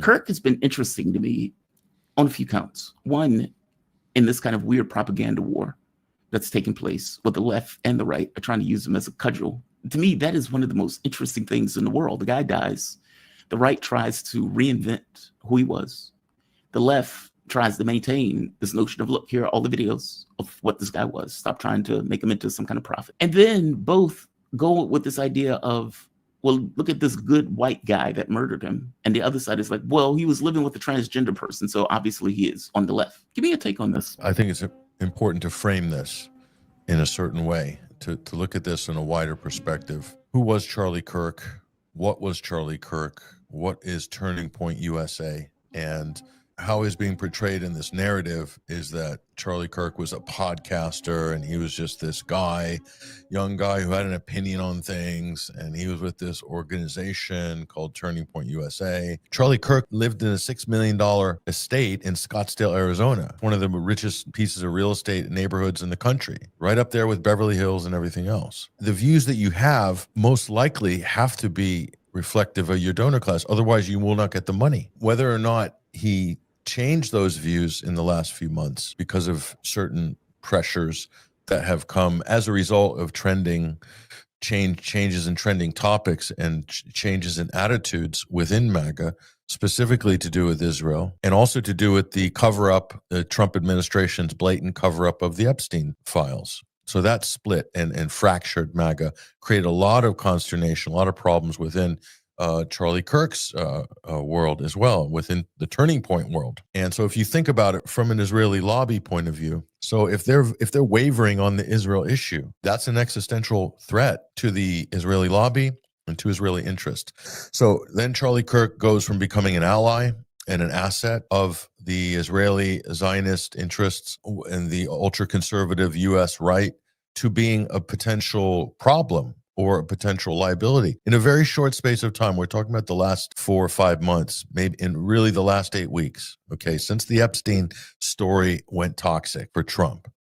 Kirk has been interesting to me on a few counts. One, in this kind of weird propaganda war that's taking place where the left and the right are trying to use him as a cudgel. To me, that is one of the most interesting things in the world. The guy dies. The right tries to reinvent who he was. The left tries to maintain this notion of, look, here are all the videos of what this guy was. Stop trying to make him into some kind of prophet. And then both go with this idea of, well, look at this good white guy that murdered him. And the other side is like, well, he was living with a transgender person, so obviously he is on the left. Give me a take on this. I think it's important to frame this in a certain way, to look at this in a wider perspective. Who was Charlie Kirk? What was Charlie Kirk? What is Turning Point USA? And how he's being portrayed in this narrative is that Charlie Kirk was a podcaster and he was just this guy, young guy who had an opinion on things, and he was with this organization called Turning Point USA. Charlie Kirk lived in a $6 million estate in Scottsdale, Arizona, one of the richest pieces of real estate neighborhoods in the country, right up there with Beverly Hills and everything else. The views that you have most likely have to be reflective of your donor class, otherwise you will not get the money. Whether or not he changed those views in the last few months because of certain pressures that have come as a result of changes in trending topics and changes in attitudes within MAGA, specifically to do with Israel, and also to do with the cover-up, the Trump administration's blatant cover-up of the Epstein files. So that split and fractured MAGA created a lot of consternation, a lot of problems within Charlie Kirk's world as well, within the Turning Point world. And so if you think about it from an Israeli lobby point of view, so if they're wavering on the Israel issue, that's an existential threat to the Israeli lobby and to Israeli interest. So then Charlie Kirk goes from becoming an ally and an asset of the Israeli Zionist interests and the ultra-conservative U.S. right to being a potential problem or a potential liability in a very short space of time. We're talking about the last 4 or 5 months, maybe in really the last 8 weeks, okay, since the Epstein story went toxic for Trump.